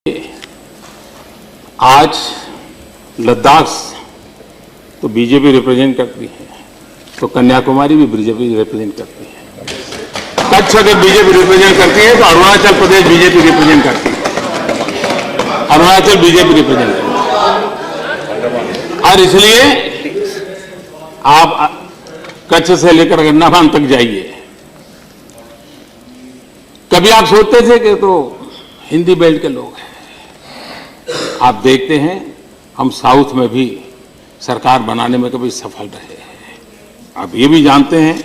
आज लद्दाख तो BJP represent करती है, तो कन्याकुमारी भी बीजेपी रिप्रेजेंट करती है। कच्छ अगर बीजेपी रिप्रेजेंट करती है तो अरुणाचल प्रदेश बीजेपी रिप्रेजेंट करती है, अरुणाचल बीजेपी रिप्रेजेंट करती है। और इसलिए आप कच्छ से लेकर गन्नाबान तक जाइए। कभी आप सोचते थे कि तो हिंदी बेल्ट के लोग हैं, आप देखते हैं हम साउथ में भी सरकार बनाने में कभी सफल रहे हैं। आप ये भी जानते हैं,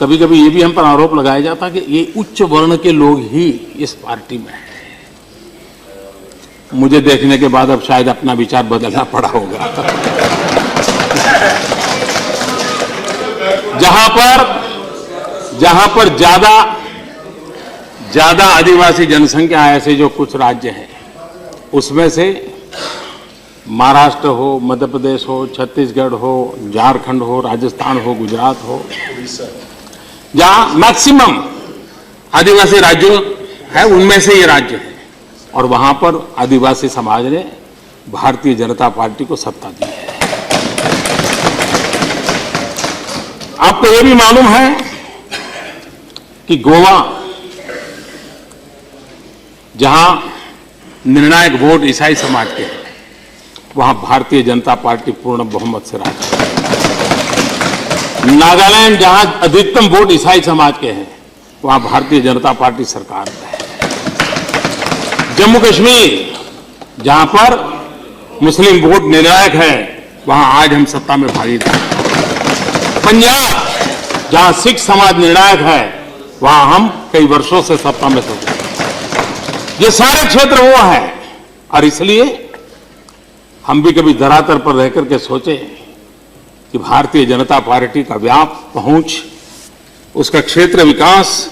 कभी कभी ये भी हम पर आरोप लगाया जाता कि ये उच्च वर्ण के लोग ही इस पार्टी में हैं। मुझे देखने के बाद अब शायद अपना विचार बदलना पड़ा होगा। जहां पर ज्यादा आदिवासी जनसंख्या है, ऐसे जो कुछ राज्य हैं, उसमें से महाराष्ट्र हो, मध्य प्रदेश हो, छत्तीसगढ़ हो, झारखंड हो, राजस्थान हो, गुजरात हो, जहां मैक्सिमम आदिवासी राज्यों है, उनमें से ये राज्य है। और वहां पर आदिवासी समाज ने भारतीय जनता पार्टी को सत्ता दी है। आपको ये भी मालूम है कि गोवा, जहां निर्णायक वोट ईसाई समाज के हैं, वहां भारतीय जनता पार्टी पूर्ण बहुमत से राज करती है। नागालैंड, जहां अधिकतम वोट ईसाई समाज के हैं, वहां भारतीय जनता पार्टी सरकार में है। जम्मू कश्मीर, जहां पर मुस्लिम वोट निर्णायक है, वहां आज हम सत्ता में भागीदार हैं। पंजाब, जहां सिख समाज निर्णायक है, वहां हम कई वर्षों से सत्ता में थे। ये सारे क्षेत्र वो हैं, और इसलिए हम भी कभी धरातल पर रहकर के सोचे कि भारतीय जनता पार्टी का व्याप, पहुंच, उसका क्षेत्र विकास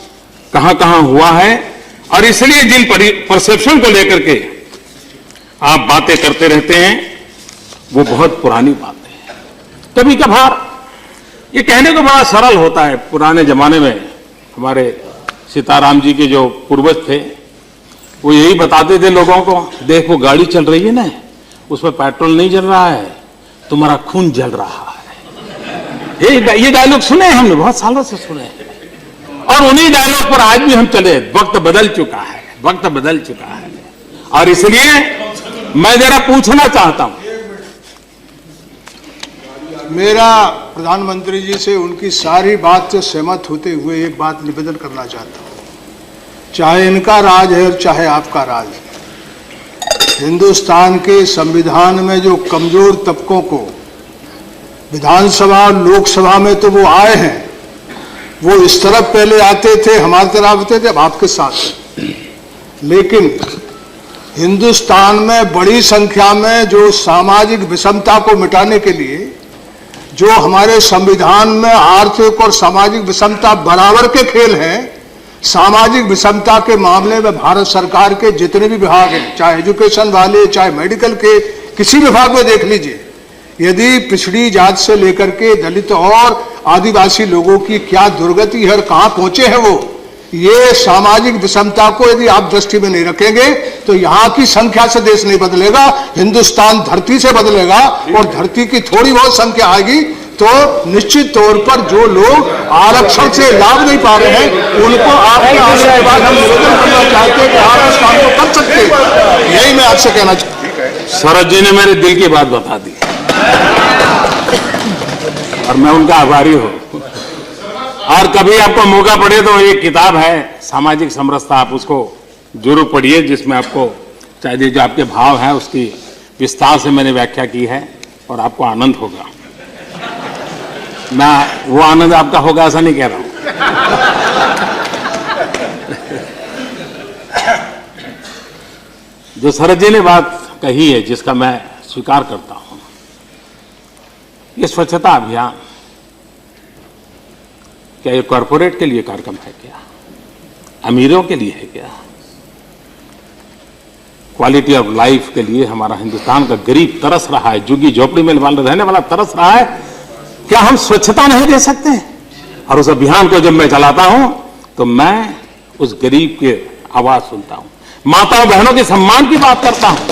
कहां कहां हुआ है। और इसलिए जिन परसेप्शन को लेकर के आप बातें करते रहते हैं, वो बहुत पुरानी बातें हैं। कभी कभार ये कहने को बड़ा सरल होता है। पुराने जमाने में हमारे सीताराम जी के जो पूर्वज थे, वो यही बताते थे लोगों को, देख वो गाड़ी चल रही है ना, उसमें पेट्रोल नहीं जल रहा है, तुम्हारा खून जल रहा है। ये डायलॉग सुने हमने, बहुत सालों से सुने हैं, और उन्हीं डायलॉग पर आज भी हम चले। वक्त बदल चुका है, वक्त बदल चुका है। और इसलिए मैं जरा पूछना चाहता हूं, मेरा प्रधानमंत्री जी से उनकी सारी बात से सहमत होते हुए एक बात निवेदन करना चाहता हूं। चाहे इनका राज है और चाहे आपका राज है, हिंदुस्तान के संविधान में जो कमजोर तबकों को विधानसभा और लोकसभा में तो वो आए हैं, वो इस तरफ पहले आते थे, हमारी तरफ आते थे, अब आपके साथ। लेकिन हिंदुस्तान में बड़ी संख्या में जो सामाजिक विषमता को मिटाने के लिए, जो हमारे संविधान में आर्थिक और सामाजिक विषमता बराबर के खेल हैं, सामाजिक विषमता के मामले में भारत सरकार के जितने भी विभाग हैं, चाहे एजुकेशन वाले, चाहे मेडिकल के किसी विभाग में देख लीजिए, यदि पिछड़ी जात से लेकर के दलित और आदिवासी लोगों की क्या दुर्गति है और कहां पहुंचे हैं वो, ये सामाजिक विषमता को यदि आप दृष्टि में नहीं रखेंगे तो यहां की संख्या से देश नहीं बदलेगा, हिंदुस्तान धरती से बदलेगा। और धरती की थोड़ी बहुत संख्या आएगी तो निश्चित तौर पर जो लोग आरक्षण से लाभ नहीं पा रहे हैं, उनको आपके आने के बाद हम निवेदन करना चाहते हैं कि आप इस काम को कर सकते हैं। यही मैं आपसे कहना चाहता हूं। शरद जी ने मेरे दिल की बात बता दी और मैं उनका आभारी हूं। और कभी आपको मौका पड़े तो एक किताब है सामाजिक समरसता, आप उसको जरूर पढ़िए, जिसमें आपको चाहिए जो आपके भाव हैं उसकी विस्तार से मैंने व्याख्या की है, और आपको आनंद होगा। मैं वो आनंद आपका होगा ऐसा नहीं कह रहा हूं। जो शरद जी ने बात कही है, जिसका मैं स्वीकार करता हूं, ये स्वच्छता अभियान क्या ये कॉरपोरेट के लिए कार्यक्रम है क्या? अमीरों के लिए है क्या? क्वालिटी ऑफ लाइफ के लिए हमारा हिंदुस्तान का गरीब तरस रहा है, झुग्गी झोपड़ी में रहने वाला तरस रहा है। क्या हम स्वच्छता नहीं दे सकते? और उस अभियान को जब मैं चलाता हूं तो मैं उस गरीब की आवाज सुनता हूं। माताओं बहनों के सम्मान की बात करता हूं।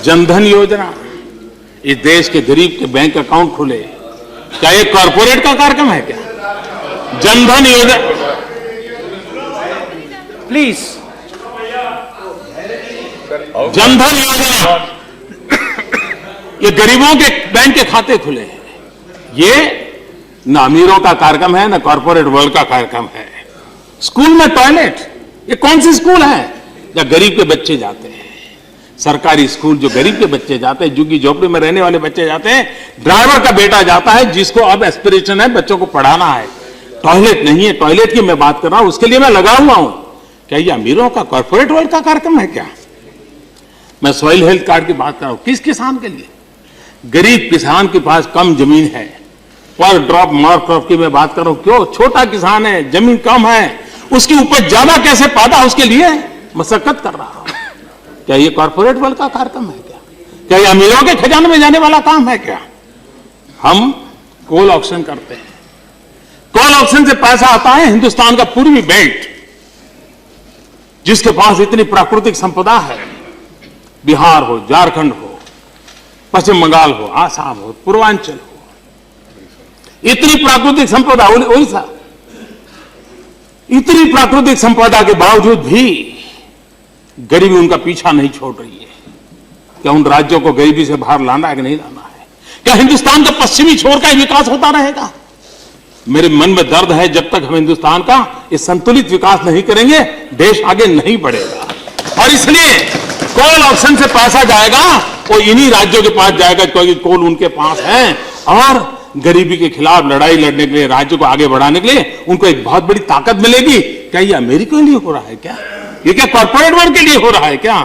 जनधन योजना, इस देश के गरीब के बैंक अकाउंट खुले, क्या ये कॉर्पोरेट का कार्यक्रम है क्या? जनधन योजना, प्लीज। जनधन योजना, ये गरीबों के बैंक के खाते खुले हैं। ये न अमीरों का कार्यक्रम है, न कॉर्पोरेट वर्ल्ड का कार्यक्रम है। स्कूल में टॉयलेट, ये कौन सी स्कूल है जहां गरीब के बच्चे जाते हैं? सरकारी स्कूल जो गरीब के बच्चे जाते हैं, झुग्गी झोपड़ी में रहने वाले बच्चे जाते हैं, ड्राइवर का बेटा जाता है जिसको अब एस्पिरेशन है बच्चों को पढ़ाना है। टॉयलेट नहीं है, टॉयलेट की मैं बात कर रहा हूं, उसके लिए मैं लगा हुआ हूं। क्या ये अमीरों का कॉर्पोरेट वर्ल्ड का कार्यक्रम है क्या? मैं सॉइल हेल्थ कार्ड की बात कर रहा हूं, किस किसान के लिए? गरीब किसान के पास कम जमीन है, पर ड्रॉप मार क्रॉप की मैं बात कर रहा हूं। क्यों? छोटा किसान है, जमीन कम है, उसकी उपज ज्यादा कैसे पैदा, उसके लिए मशक्कत कर रहा हूं। क्या ये कॉर्पोरेट वर्ल्ड का कार्यक्रम है क्या? क्या ये अमीरों के खजाने में जाने वाला काम है क्या? हम कोल ऑक्शन करते हैं, कोल ऑक्शन से पैसा आता है हिंदुस्तान का पूर्वी बेल्ट, जिसके पास इतनी प्राकृतिक संपदा है, बिहार हो, झारखंड हो, पश्चिम बंगाल हो, आसाम हो, पूर्वांचल हो, इतनी प्राकृतिक संपदा, उड़ीसा, इतनी प्राकृतिक संपदा के बावजूद भी गरीबी उनका पीछा नहीं छोड़ रही है। क्या उन राज्यों को गरीबी से बाहर लाना है कि नहीं लाना है? क्या हिंदुस्तान का पश्चिमी छोर का विकास होता रहेगा? मेरे मन में दर्द है, जब तक हम हिंदुस्तान का इस संतुलित विकास नहीं करेंगे, देश आगे नहीं बढ़ेगा। और इसलिए कोल ऑप्शन से पैसा जाएगा, वो इन्हीं राज्यों के पास जाएगा क्योंकि कोल उनके पास है, और गरीबी के खिलाफ लड़ाई लड़ने के लिए, राज्य को आगे बढ़ाने के लिए उनको एक बहुत बड़ी ताकत मिलेगी। क्या ये अमेरिका के लिए हो रहा है क्या? ये क्या कॉर्पोरेट वर्ल्ड के लिए हो रहा है क्या?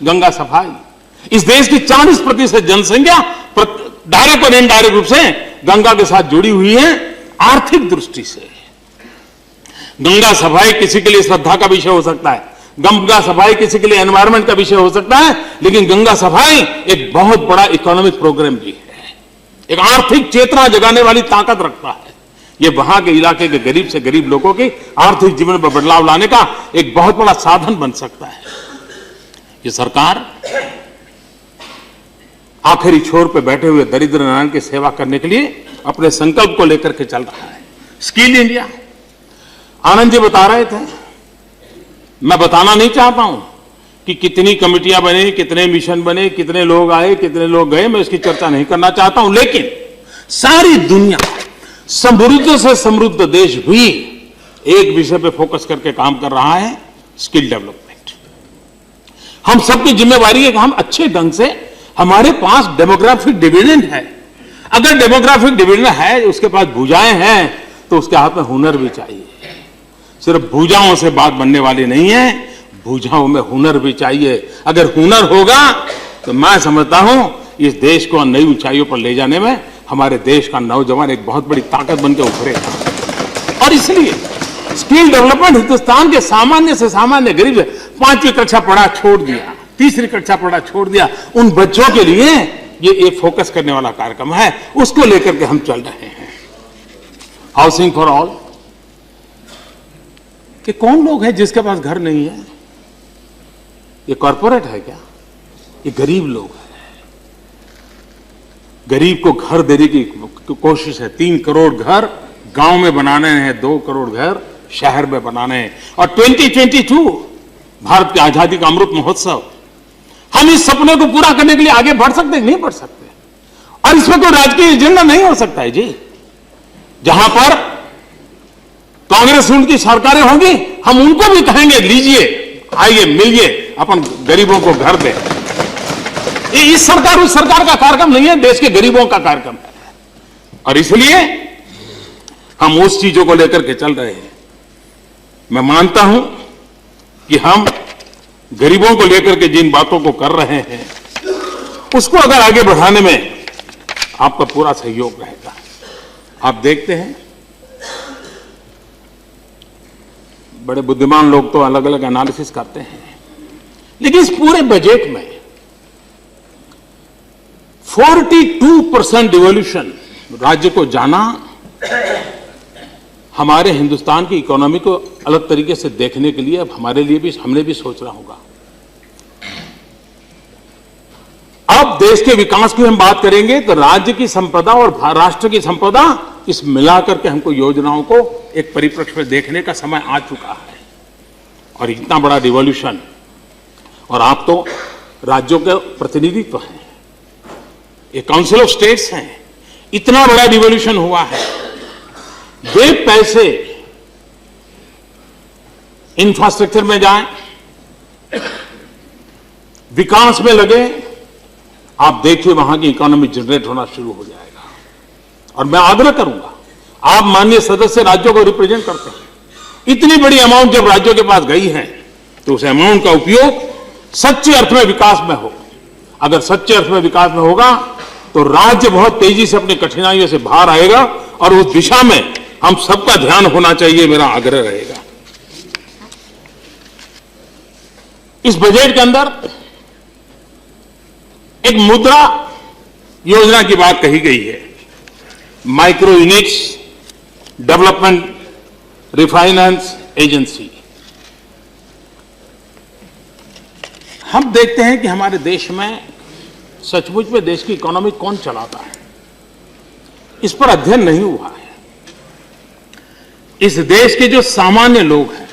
गंगा सफाई, इस देश की 40% जनसंख्या डायरेक्ट और इनडायरेक्ट रूप से गंगा के साथ जुड़ी हुई है। आर्थिक दृष्टि से गंगा सफाई किसी के लिए श्रद्धा का विषय हो सकता है, गंगा सफाई किसी के लिए एनवायरमेंट का विषय हो सकता है, लेकिन गंगा सफाई एक बहुत बड़ा इकोनॉमिक प्रोग्राम भी है, एक आर्थिक चेतना जगाने वाली ताकत रखता है। ये वहां के इलाके के गरीब से गरीब लोगों की आर्थिक जीवन में बदलाव लाने का एक बहुत बड़ा साधन बन सकता है। ये सरकार आखिरी छोर पे बैठे हुए दरिद्र नारायण की सेवा करने के लिए अपने संकल्प को लेकर के चल रहा है। स्किल इंडिया, आनंद जी बता रहे थे, मैं बताना नहीं चाहता हूं कि कितनी कमेटियां बनी, कितने मिशन बने, कितने लोग आए, कितने लोग गए, मैं इसकी चर्चा नहीं करना चाहता हूं। लेकिन सारी दुनिया, समृद्ध से समृद्ध देश भी एक विषय पे फोकस करके काम कर रहा है, स्किल डेवलपमेंट। हम सबकी जिम्मेवारी है कि हम अच्छे ढंग से, हमारे पास डेमोग्राफिक डिविडेंड है। अगर डेमोग्राफिक डिविडेंड है, उसके पास भुजाएं हैं, तो उसके हाथ में हुनर भी चाहिए। सिर्फ भुजाओं से बात बनने वाली नहीं है, भुजाओं में हुनर भी चाहिए। अगर हुनर होगा तो मैं समझता हूं इस देश को नई ऊंचाइयों पर ले जाने में हमारे देश का नौजवान एक बहुत बड़ी ताकत बनकर उभरेगा। और इसलिए स्किल डेवलपमेंट हिंदुस्तान के सामान्य से सामान्य गरीब, 5वीं कक्षा पढ़ा छोड़ दिया, 3री कक्षा पढ़ा छोड़ दिया, उन बच्चों के लिए ये एक फोकस करने वाला कार्यक्रम है, उसको लेकर के हम चल रहे हैं। हाउसिंग फॉर ऑल, कि कौन लोग हैं जिसके पास घर नहीं है? ये कॉर्पोरेट है क्या? ये गरीब लोग हैं। गरीब को घर देने की कोशिश है। 3 करोड़ घर गांव में बनाने हैं, 2 करोड़ घर शहर में बनाने हैं। और 2022 भारत की आजादी का अमृत महोत्सव, हम इस सपने को पूरा करने के लिए आगे बढ़ सकते हैं? नहीं बढ़ सकते। और इसमें कोई राजकीय एजेंडा नहीं हो सकता है जी। जहां पर कांग्रेस उनकी सरकारें होंगी, हम उनको भी कहेंगे लीजिए, आइए, मिलिए, अपन गरीबों को घर दें। ये इस सरकार उस सरकार का कार्यक्रम नहीं है, देश के गरीबों का कार्यक्रम है। और इसलिए हम उस चीजों को लेकर के चल रहे हैं। मैं मानता हूं कि हम गरीबों को लेकर के जिन बातों को कर रहे हैं, उसको अगर आगे बढ़ाने में आपका पूरा सहयोग रहेगा। आप देखते हैं, बड़े बुद्धिमान लोग तो अलग अलग एनालिसिस करते हैं, लेकिन इस पूरे बजट में 42% डिवोल्यूशन राज्य को जाना हमारे हिंदुस्तान की इकोनॉमी को अलग तरीके से देखने के लिए अब हमारे लिए भी हमने भी सोचना होगा। अब देश के विकास की हम बात करेंगे तो राज्य की संपदा और राष्ट्र की संपदा, इस मिलाकर के हमको योजनाओं को एक परिप्रेक्ष्य में देखने का समय आ चुका है। और इतना बड़ा रिवॉल्यूशन, और आप तो राज्यों के प्रतिनिधित्व हैं, ये काउंसिल ऑफ स्टेट्स हैं, इतना बड़ा रिवॉल्यूशन हुआ है। वे पैसे इंफ्रास्ट्रक्चर में जाएं, विकास में लगे, आप देखिए वहां की इकोनॉमी जनरेट होना शुरू हो जाएगा। और मैं आग्रह करूंगा, आप माननीय सदस्य राज्यों को रिप्रेजेंट करते हैं, इतनी बड़ी अमाउंट जब राज्यों के पास गई है तो उस अमाउंट का उपयोग सच्चे अर्थ में विकास में हो। अगर सच्चे अर्थ में विकास में होगा तो राज्य बहुत तेजी से अपनी कठिनाइयों से बाहर आएगा, और उस दिशा में हम सबका ध्यान होना चाहिए, मेरा आग्रह रहेगा। इस बजट के अंदर एक मुद्रा योजना की बात कही गई है, micro units development refinance agency. हम देखते हैं कि हमारे देश में सचमुच में देश की इकोनॉमी कौन चलाता है, इस पर अध्ययन नहीं हुआ है। इस देश के जो सामान्य लोग हैं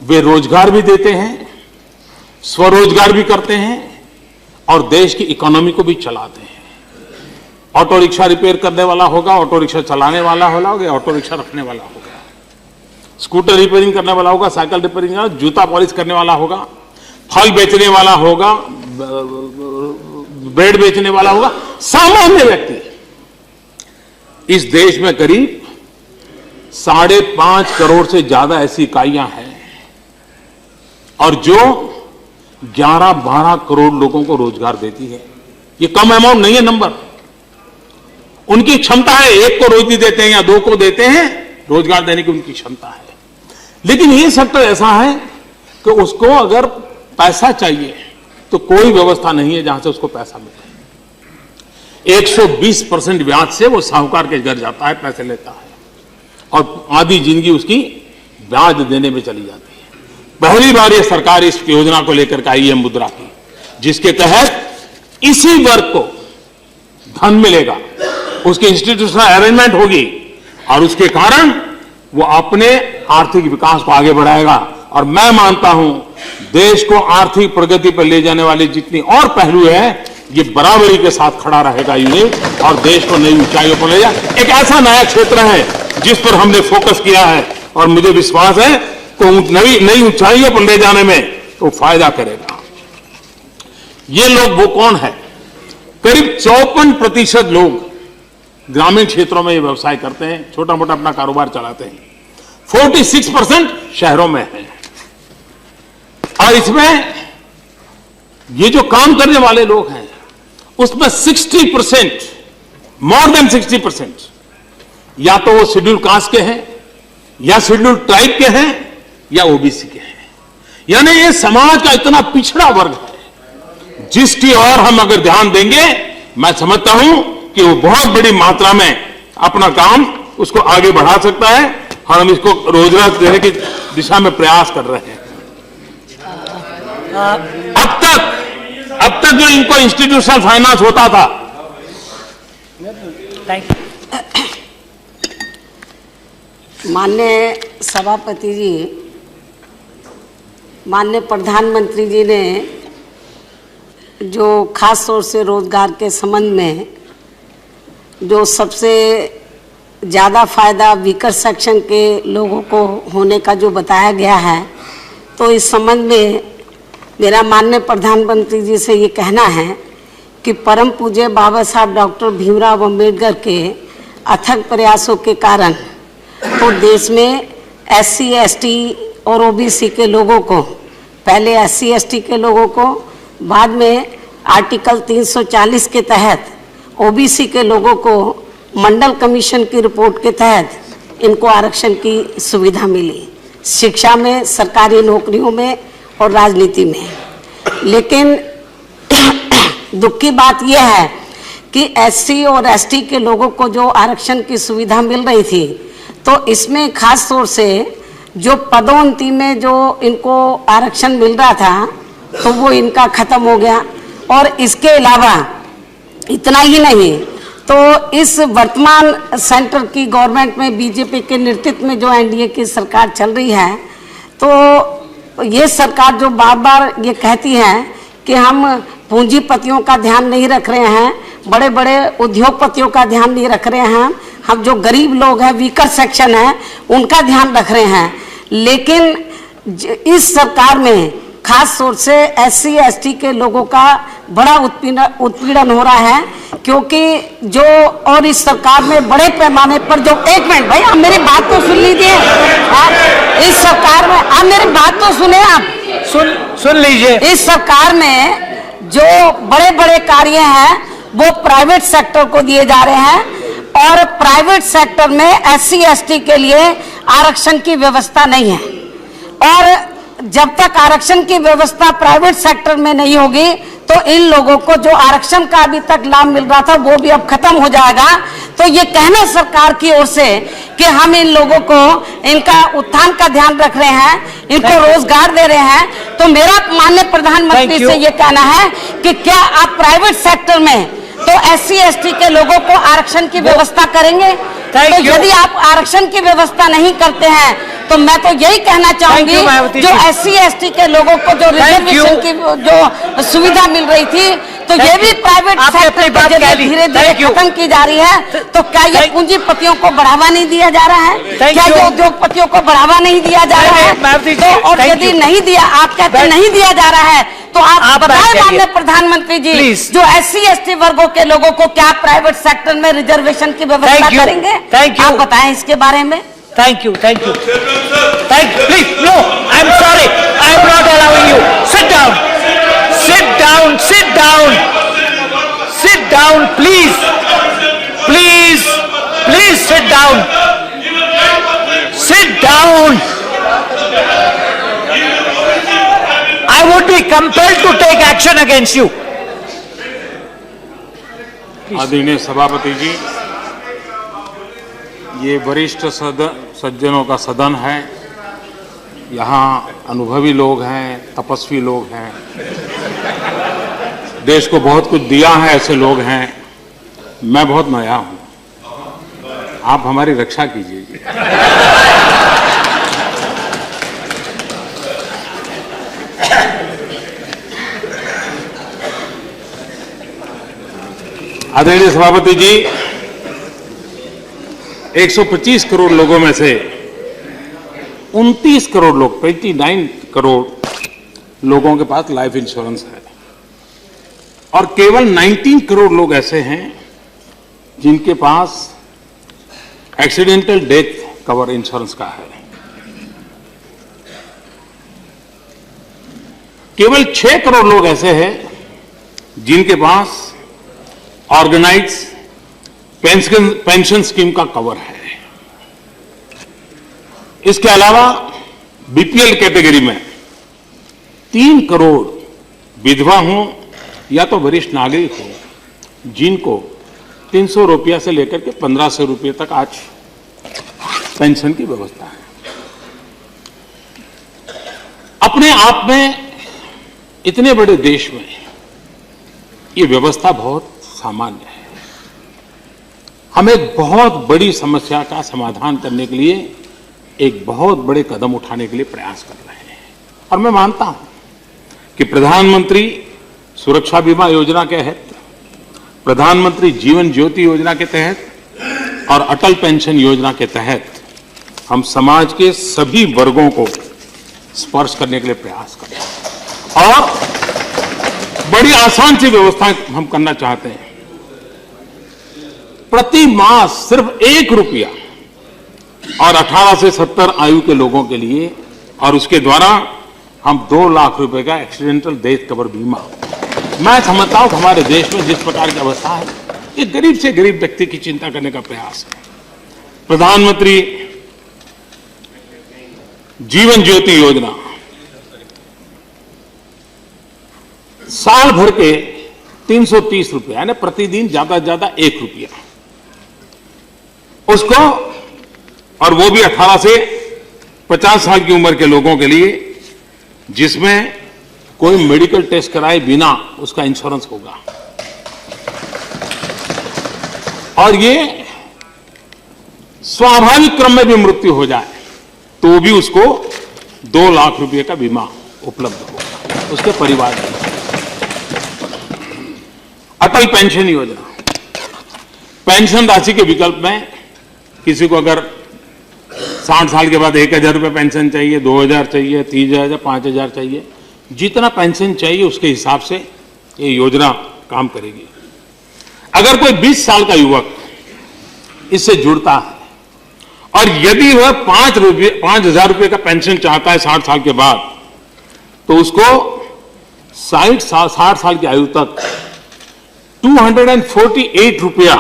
वे रोजगार भी देते हैं, स्वरोजगार भी करते हैं और देश की इकोनॉमी को भी चलाते हैं। ऑटो रिक्शा रिपेयर करने वाला होगा, ऑटो रिक्शा चलाने वाला होगा, ऑटो रिक्शा रखने वाला होगा, स्कूटर रिपेयरिंग करने वाला होगा, साइकिल रिपेयरिंग, जूता पॉलिश करने वाला होगा, फल बेचने वाला होगा, ब्रेड बेचने वाला होगा, सामान्य व्यक्ति। इस देश में करीब 5.5 करोड़ से ज्यादा ऐसी इकाइयां हैं और जो 11-12 करोड़ लोगों को रोजगार देती है। ये कम अमाउंट नहीं है नंबर, उनकी क्षमता है, एक को रोजी देते हैं या 2 को देते हैं, रोजगार देने की उनकी क्षमता है। लेकिन ये सेक्टर ऐसा है कि उसको अगर पैसा चाहिए तो कोई व्यवस्था नहीं है जहां से उसको पैसा मिले। 120% ब्याज से वो साहूकार के घर जाता है, पैसे लेता है और आधी जिंदगी उसकी ब्याज देने में चली जाती है। पहली बार ये सरकार इस योजना को लेकर के आई है मुद्रा की, जिसके तहत इसी वर्ग को धन मिलेगा, उसकी इंस्टीट्यूशनल अरेंजमेंट होगी और उसके कारण वो अपने आर्थिक विकास को आगे बढ़ाएगा। और मैं मानता हूं देश को आर्थिक प्रगति पर ले जाने वाले जितनी और पहलू है, ये बराबरी के साथ खड़ा रहेगा यूनिट और देश को नई ऊंचाइयों पर ले जाए। एक ऐसा नया क्षेत्र है जिस पर हमने फोकस किया है और मुझे विश्वास है कि नई ऊंचाइयों पर ले जाने में तो फायदा करेगा। ये लोग वो कौन है? करीब 54% लोग ग्रामीण क्षेत्रों में ये व्यवसाय करते हैं, छोटा मोटा अपना कारोबार चलाते हैं। 46% शहरों में है। और इसमें ये जो काम करने वाले लोग हैं उसमें 60%, मोर देन 60% या तो वो शेड्यूल कास्ट के हैं या शेड्यूल ट्राइब के हैं या ओबीसी के हैं। यानी ये समाज का इतना पिछड़ा वर्ग है जिसकी ओर हम अगर ध्यान देंगे, मैं समझता हूं कि वो बहुत बड़ी मात्रा में अपना काम उसको आगे बढ़ा सकता है और हम इसको रोजगार देने की दिशा में प्रयास कर रहे हैं। अब तक जो इनको इंस्टीट्यूशनल फाइनेंस होता था, माननीय सभापति जी, माननीय प्रधानमंत्री जी ने जो खास तौर से रोजगार के संबंध में जो सबसे ज़्यादा फायदा वीकर सेक्शन के लोगों को होने का जो बताया गया है, तो इस संबंध में मेरा माननीय प्रधानमंत्री जी से ये कहना है कि परम पूज्य बाबा साहब डॉक्टर भीमराव अंबेडकर के अथक प्रयासों के कारण तो देश में SC, ST और OBC के लोगों को, पहले SC, ST के लोगों को, बाद में आर्टिकल 340 के तहत OBC के लोगों को मंडल कमीशन की रिपोर्ट के तहत इनको आरक्षण की सुविधा मिली, शिक्षा में, सरकारी नौकरियों में और राजनीति में। लेकिन दुख की बात यह है कि SC और ST के लोगों को जो आरक्षण की सुविधा मिल रही थी तो इसमें खास तौर से जो पदोन्नति में जो इनको आरक्षण मिल रहा था तो वो इनका खत्म हो गया। और इसके अलावा इतना ही नहीं, तो इस वर्तमान सेंटर की गवर्नमेंट में बीजेपी के नेतृत्व में जो एनडीए की सरकार चल रही है, तो ये सरकार जो बार बार ये कहती है कि हम पूंजीपतियों का ध्यान नहीं रख रहे हैं, बड़े बड़े उद्योगपतियों का ध्यान नहीं रख रहे हैं, हम जो गरीब लोग हैं, वीकर सेक्शन है, उनका ध्यान रख रहे हैं। लेकिन इस सरकार में खास तौर से SC ST के लोगों का बड़ा उत्पीड़न हो रहा है, क्योंकि जो और इस सरकार में बड़े पैमाने पर जो, एक मिनट भाई आप मेरी बात तो सुन लीजिए, इस सरकार में आप मेरी बात तो सुने, आप सुन लीजिए। इस सरकार में जो बड़े बड़े कार्य हैं वो प्राइवेट सेक्टर को दिए जा रहे हैं, और प्राइवेट सेक्टर में SC ST के लिए आरक्षण की व्यवस्था नहीं है। और जब तक आरक्षण की व्यवस्था प्राइवेट सेक्टर में नहीं होगी तो इन लोगों को जो आरक्षण का अभी तक लाभ मिल रहा था वो भी अब खत्म हो जाएगा। तो ये कहना सरकार की ओर से कि हम इन लोगों को इनका उत्थान का ध्यान रख रहे हैं, इनको रोजगार दे रहे हैं, तो मेरा माननीय प्रधानमंत्री से ये कहना है कि क्या आप प्राइवेट सेक्टर में तो SC ST के लोगों को आरक्षण की व्यवस्था करेंगे? तो यदि आप आरक्षण की व्यवस्था नहीं करते हैं तो मैं तो यही कहना चाहूंगी, जो SC ST के लोगों को जो रिजर्वेशन की जो सुविधा मिल रही थी, तो ये भी प्राइवेट सेक्टर में धीरे धीरे खत्म की जा रही है। तो क्या ये पूंजीपतियों को बढ़ावा नहीं दिया जा रहा है? क्या ये उद्योगपतियों को बढ़ावा नहीं दिया जा रहा है? तो और यदि नहीं दिया, आप कहते नहीं दिया जा रहा है, तो आप बताएं माननीय प्रधानमंत्री जी, जो SC ST वर्गों के लोगों को क्या प्राइवेट सेक्टर में रिजर्वेशन की व्यवस्था करेंगे? आप बताएं इसके बारे में। Thank you. Thank you. Please, no. I'm sorry. I'm not allowing you. Sit down. Sit down. Sit down. Sit down, please. Please. Please sit down. Sit down. I would be compelled to take action against you. आदरणीय सभापति जी, ये वरिष्ठ सज्जनों का सदन है, यहाँ अनुभवी लोग हैं, तपस्वी लोग हैं, देश को बहुत कुछ दिया है, ऐसे लोग हैं। मैं बहुत नया हूँ, आप हमारी रक्षा कीजिए। आदरणीय सभापति जी, 125 करोड़ लोगों में से 29 करोड़ लोग, 29 करोड़ लोगों के पास लाइफ इंश्योरेंस है, और केवल 19 करोड़ लोग ऐसे हैं जिनके पास एक्सीडेंटल डेथ कवर इंश्योरेंस का है। केवल 6 करोड़ लोग ऐसे हैं जिनके पास ऑर्गेनाइज पेंशन स्कीम का कवर है। इसके अलावा बीपीएल कैटेगरी में 3 करोड़ विधवा हों या तो वरिष्ठ नागरिक हो जिनको 300 रुपया से लेकर के 1500 रुपये तक आज पेंशन की व्यवस्था है। अपने आप में इतने बड़े देश में ये व्यवस्था बहुत सामान्य है। हम एक बहुत बड़ी समस्या का समाधान करने के लिए एक बहुत बड़े कदम उठाने के लिए प्रयास कर रहे हैं, और मैं मानता हूं कि प्रधानमंत्री सुरक्षा बीमा योजना के तहत, प्रधानमंत्री जीवन ज्योति योजना के तहत और अटल पेंशन योजना के तहत हम समाज के सभी वर्गों को स्पर्श करने के लिए प्रयास कर रहे हैं, और बड़ी आसान सी व्यवस्था हम करना चाहते हैं। प्रति मास सिर्फ 1 रुपया और 18 से 70 आयु के लोगों के लिए, और उसके द्वारा हम 2 लाख रुपए का एक्सीडेंटल डेथ कवर बीमा। मैं समझता हूं कि हमारे देश में जिस प्रकार की अवस्था है, ये गरीब से गरीब व्यक्ति की चिंता करने का प्रयास है। प्रधानमंत्री जीवन ज्योति योजना साल भर के 330 रुपये, यानी प्रतिदिन ज्यादा से ज्यादा 1 रुपया, उसको और वो भी 18 से 50 साल की उम्र के लोगों के लिए, जिसमें कोई मेडिकल टेस्ट कराए बिना उसका इंश्योरेंस होगा। और ये स्वाभाविक क्रम में भी मृत्यु हो जाए तो भी उसको 2 लाख रुपए का बीमा उपलब्ध होगा उसके परिवार में। अटल पेंशन योजना, पेंशन राशि के विकल्प में किसी को अगर 60 साल के बाद 1000 रुपये पेंशन चाहिए, 2000 चाहिए, 3000, 5000 चाहिए, जितना पेंशन चाहिए उसके हिसाब से ये योजना काम करेगी। अगर कोई 20 साल का युवक इससे जुड़ता है और यदि वह 5000 रुपये का पेंशन चाहता है 60 साल के बाद, तो उसको 60 साल की आयु तक 248 रुपया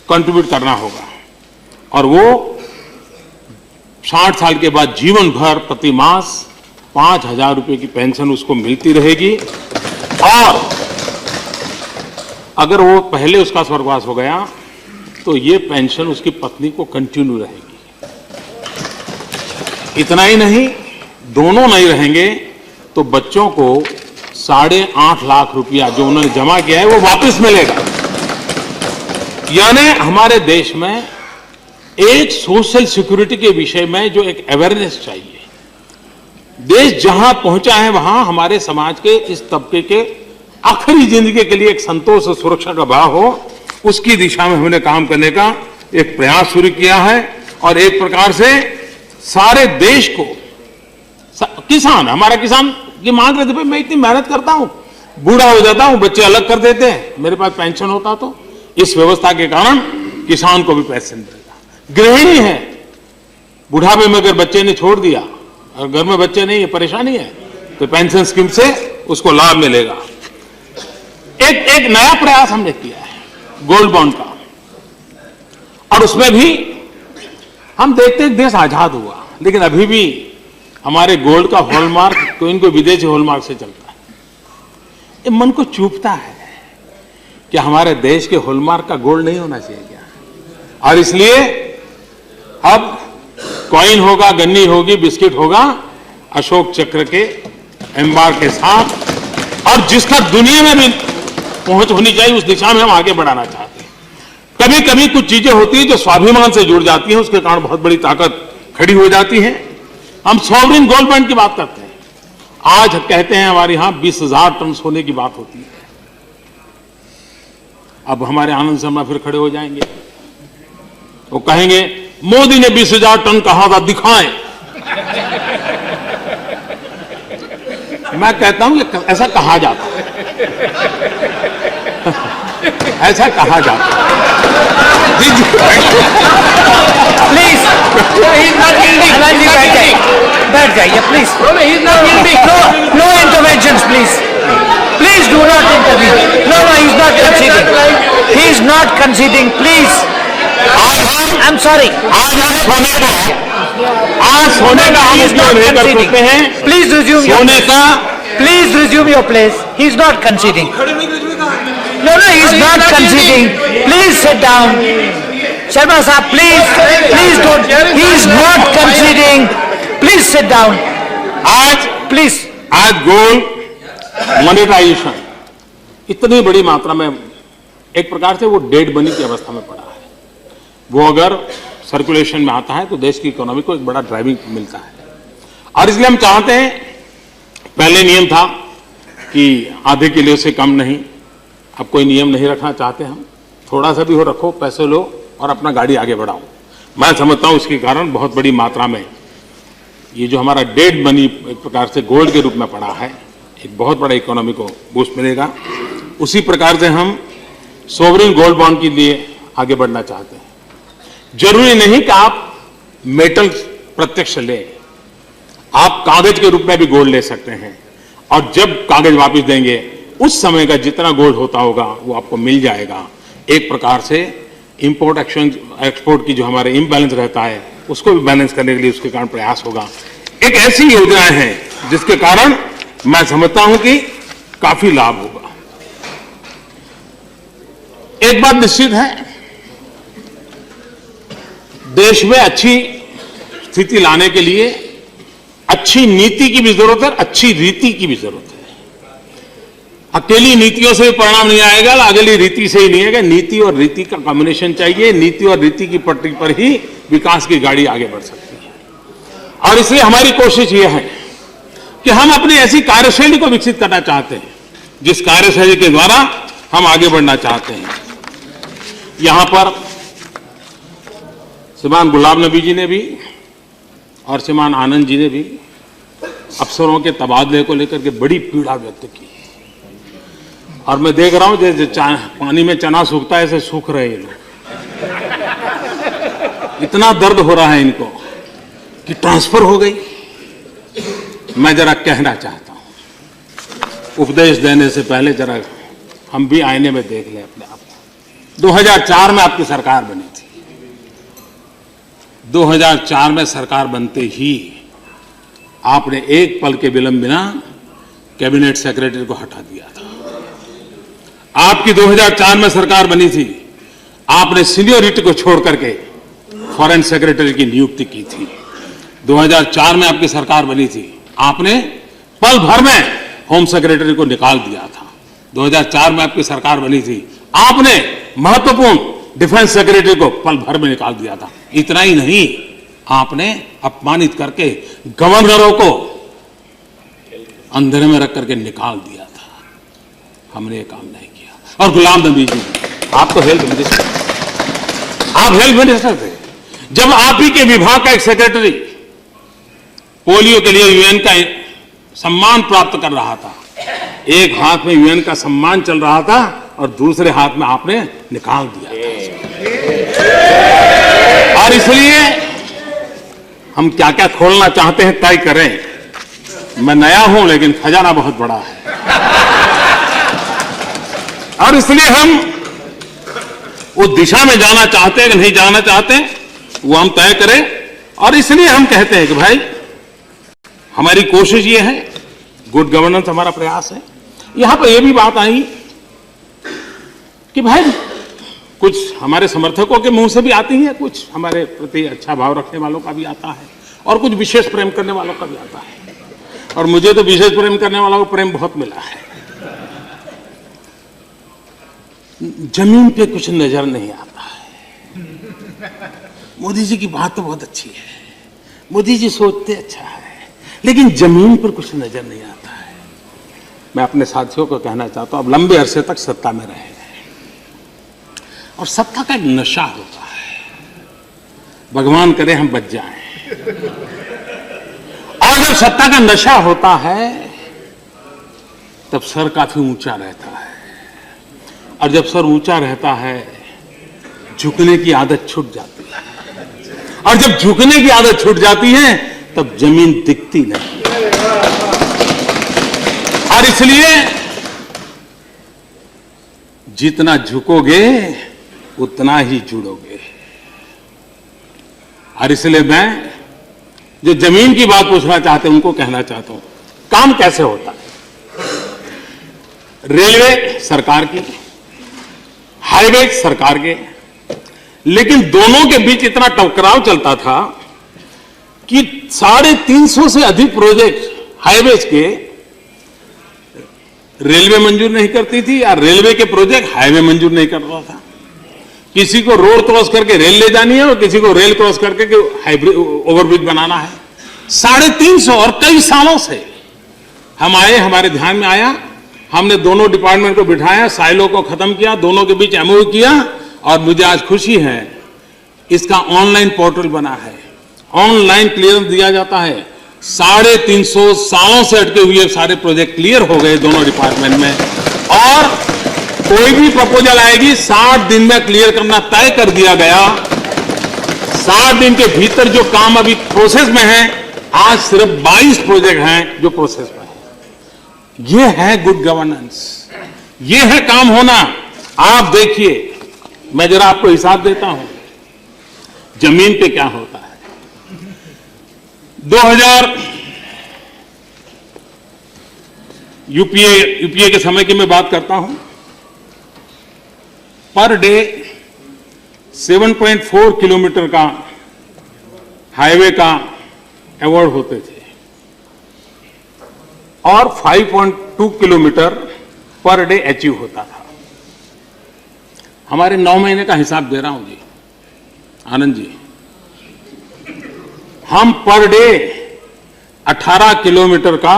कंट्रीब्यूट करना होगा और वो 60 साल के बाद जीवन भर प्रति मास 5000 रुपये की पेंशन उसको मिलती रहेगी। और अगर वो पहले उसका स्वर्गवास हो गया तो ये पेंशन उसकी पत्नी को कंटिन्यू रहेगी। इतना ही नहीं, दोनों नहीं रहेंगे तो बच्चों को 8.5 लाख रुपया जो उन्होंने जमा किया है वो वापस मिलेगा। यानी हमारे देश में एक सोशल सिक्योरिटी के विषय में जो एक अवेयरनेस चाहिए, देश जहां पहुंचा है वहां हमारे समाज के इस तबके के आखिरी जिंदगी के लिए एक संतोष और सुरक्षा का भाव हो, उसकी दिशा में हमने काम करने का एक प्रयास शुरू किया है। और एक प्रकार से सारे देश को, किसान, हमारा किसान की मांग रहे थे, मैं इतनी मेहनत करता हूं, बूढ़ा हो जाता हूं, बच्चे अलग कर देते हैं, मेरे पास पेंशन होता तो इस व्यवस्था के कारण किसान को भी पेंशन मिलेगा। गृहिणी है, बुढ़ापे में अगर बच्चे ने छोड़ दिया और घर में बच्चे नहीं है, परेशानी है, तो पेंशन स्कीम से उसको लाभ मिलेगा। एक नया प्रयास हमने किया है गोल्ड बॉन्ड का, और उसमें भी हम देखते हैं देश आजाद हुआ लेकिन अभी भी हमारे गोल्ड का हॉलमार्क कोई इनको विदेशी हॉलमार्क से चलता है। ये मन को चुभता है कि हमारे देश के हॉलमार्क का गोल्ड नहीं होना चाहिए क्या, और इसलिए अब कॉइन होगा, गन्नी होगी, बिस्किट होगा अशोक चक्र के एम्बार के साथ, और जिसका दुनिया में भी पहुंच होनी चाहिए उस दिशा में हम आगे बढ़ाना चाहते हैं। कभी कभी कुछ चीजें होती हैं जो स्वाभिमान से जुड़ जाती हैं, उसके कारण बहुत बड़ी ताकत खड़ी हो जाती है। हम सॉवरिन गोल्ड बॉन्ड की बात करते हैं, आज कहते हैं हमारे यहां 20,000 टन सोने की बात होती है। अब हमारे आनंद शर्मा फिर खड़े हो जाएंगे, वो कहेंगे मोदी ने 20,000 टन कहा था, दिखाएं। मैं कहता हूं कि ऐसा कहा जाता है, ऐसा कहा जाता है। प्लीज, बैठ जाइए please. No intervention please, please do not intervene. No no, he is not conceding, he is not conceding, please. I am sorry. आज सोने का हम उपयोग नहीं कर सकते हैं। प्लीज रिज्यूम सोने का, please resume your place. He is not conceding. No, no, he is not conceding. Please sit down. Sharma Saab, please don't. He is not conceding. Please sit down. आज गोल्ड मोनेटाइजेशन इतनी बड़ी मात्रा में एक प्रकार से वो डेड मनी की अवस्था में पड़ा है। वो अगर सर्कुलेशन में आता है तो देश की इकोनॉमी को एक बड़ा ड्राइविंग मिलता है। और इसलिए हम चाहते हैं, पहले नियम था कि आधे किलो से कम नहीं, अब कोई नियम नहीं रखना चाहते हम, थोड़ा सा भी हो रखो, पैसे लो और अपना गाड़ी आगे बढ़ाओ। मैं समझता हूं इसके कारण बहुत बड़ी मात्रा में ये जो हमारा डेड मनी एक प्रकार से गोल्ड के रूप में पड़ा है, एक बहुत बड़ा इकोनॉमी को बूस्ट मिलेगा। उसी प्रकार से हम सोवरिन गोल्ड बॉन्ड के लिए आगे बढ़ना चाहते हैं। जरूरी नहीं कि आप मेटल प्रत्यक्ष लें, आप कागज के रूप में भी गोल्ड ले सकते हैं, और जब कागज वापस देंगे उस समय का जितना गोल्ड होता होगा वो आपको मिल जाएगा। एक प्रकार से इंपोर्ट एक्सपोर्ट की जो हमारे इम्बैलेंस रहता है उसको भी बैलेंस करने के लिए उसके कारण प्रयास होगा। एक ऐसी योजनाएं हैं जिसके कारण मैं समझता हूं कि काफी लाभ होगा। एक बात निश्चित है, देश में अच्छी स्थिति लाने के लिए अच्छी नीति की भी जरूरत है, अच्छी रीति की भी जरूरत है। अकेली नीतियों से परिणाम नहीं आएगा, अकेली रीति से ही नहीं आएगा। नीति और रीति का कॉम्बिनेशन चाहिए। नीति और रीति की पटरी पर ही विकास की गाड़ी आगे बढ़ सकती है। और इसलिए हमारी कोशिश यह है कि हम अपनी ऐसी कार्यशैली को विकसित करना चाहते हैं जिस कार्यशैली के द्वारा हम आगे बढ़ना चाहते हैं। यहां पर श्रीमान गुलाम नबी जी ने भी और श्रीमान आनंद जी ने भी अफसरों के तबादले को लेकर के बड़ी पीड़ा व्यक्त की। और मैं देख रहा हूं जैसे पानी में चना सूखता है ऐसे सूख रहे हैं लोग। इतना दर्द हो रहा है इनको कि ट्रांसफर हो गई। मैं जरा कहना चाहता हूं, उपदेश देने से पहले जरा हम भी आईने में देख लें अपने आप को। 2004 में आपकी सरकार बनी थी। 2004 में सरकार बनते ही आपने एक पल के विलंब बिना कैबिनेट सेक्रेटरी को हटा दिया था। आपकी 2004 में सरकार बनी थी, आपने सीनियरिटी को छोड़ करके फॉरेन सेक्रेटरी की नियुक्ति की थी। 2004 में आपकी सरकार बनी थी, आपने पल भर में होम सेक्रेटरी को निकाल दिया था। 2004 में आपकी सरकार बनी थी, आपने महत्वपूर्ण डिफेंस सेक्रेटरी को पल भर में निकाल दिया था। इतना ही नहीं, आपने अपमानित करके गवर्नरों को अंधेरे में रख करके निकाल दिया था। हमने ये काम नहीं किया। और गुलाम नबी जी, आप तो हेल्थ मिनिस्टर, आप हेल्थ मिनिस्टर थे जब आप ही के विभाग का एक सेक्रेटरी पोलियो के लिए यूएन का सम्मान प्राप्त कर रहा था। एक हाथ में यूएन का सम्मान चल रहा था और दूसरे हाथ में आपने निकाल दिया था। और इसलिए हम क्या क्या खोलना चाहते हैं तय करें। मैं नया हूं लेकिन खजाना बहुत बड़ा है और इसलिए हम उस दिशा में जाना चाहते हैं कि नहीं जाना चाहते वो हम तय करें। और इसलिए हम कहते हैं कि भाई हमारी कोशिश ये है, गुड गवर्नेंस हमारा प्रयास है। यहां पर यह भी बात आई कि भाई कुछ हमारे समर्थकों के मुंह से भी आती है, कुछ हमारे प्रति अच्छा भाव रखने वालों का भी आता है और कुछ विशेष प्रेम करने वालों का भी आता है। और मुझे तो विशेष प्रेम करने वालों को प्रेम बहुत मिला है। जमीन पे कुछ नजर नहीं आता है। मोदी जी की बात तो बहुत अच्छी है, मोदी जी सोचते अच्छा है, लेकिन जमीन पर कुछ नजर नहीं आता है। मैं अपने साथियों को कहना चाहता हूं, अब लंबे अरसे तक सत्ता में रहे और सत्ता का एक नशा होता है, भगवान करे हम बच जाएं। और जब सत्ता का नशा होता है तब सर काफी ऊंचा रहता है और जब सर ऊंचा रहता है झुकने की आदत छूट जाती है और जब झुकने की आदत छूट जाती है तब जमीन दिखती नहीं। और इसलिए जितना झुकोगे उतना ही जुड़ोगे। और इसलिए मैं जो जमीन की बात पूछना चाहते हैं उनको कहना चाहता हूं, काम कैसे होता है। रेलवे सरकार की, हाईवे सरकार के, लेकिन दोनों के बीच इतना टकराव चलता था कि 350 से अधिक प्रोजेक्ट हाईवेज के रेलवे मंजूर नहीं करती थी या रेलवे के प्रोजेक्ट हाईवे मंजूर नहीं कर रहा था। किसी को रोड क्रॉस करके रेल ले जानी है और किसी को रेल क्रॉस करके हाईब्रिड ओवरब्रिज बनाना है। 350 और कई सालों से हम आए, हमारे ध्यान में आया, हमने दोनों डिपार्टमेंट को बिठाया, साइलो को खत्म किया, दोनों के बीच एमओयू किया और मुझे आज खुशी है इसका ऑनलाइन पोर्टल बना है, ऑनलाइन क्लियरेंस दिया जाता है। 350 सालों से अटके हुए सारे प्रोजेक्ट क्लियर हो गए दोनों डिपार्टमेंट में। और कोई भी प्रपोजल आएगी 60 दिन में क्लियर करना तय कर दिया गया। 60 दिन के भीतर जो काम अभी प्रोसेस में है, आज सिर्फ 22 प्रोजेक्ट हैं जो प्रोसेस में है। ये है गुड गवर्नेंस, ये है काम होना। आप देखिए, मैं जरा आपको हिसाब देता हूं जमीन पे क्या होता है। 2000 यूपीए के समय की मैं बात करता हूं, पर डे 7.4 किलोमीटर का हाईवे का अवार्ड होते थे और 5.2 किलोमीटर पर डे अचीव होता था। हमारे 9 महीने का हिसाब दे रहा हूं जी, आनंद जी, हम पर डे 18 किलोमीटर का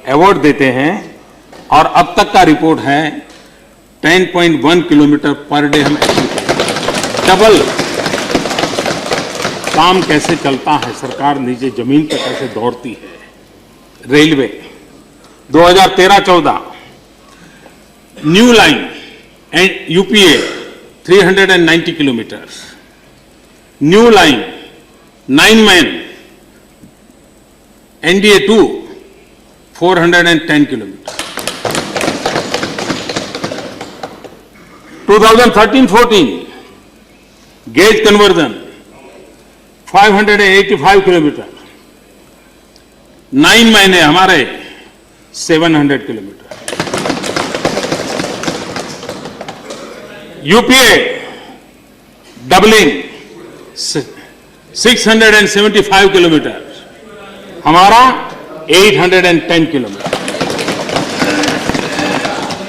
अवार्ड देते हैं और अब तक का रिपोर्ट है 10.1 किलोमीटर पर डे हम अचीव करते हैं। डबल काम कैसे चलता है, सरकार नीचे जमीन पर कैसे दौड़ती है। Railway 2013-14 new line and UPA 390 kilometre, new line 9 man NDA 2 410 kilometre. 2013-14 gauge conversion 585 kilometre, 9 महीने हमारे 700 किलोमीटर। यूपीए डबलिंग 675 किलोमीटर, हमारा 810 किलोमीटर।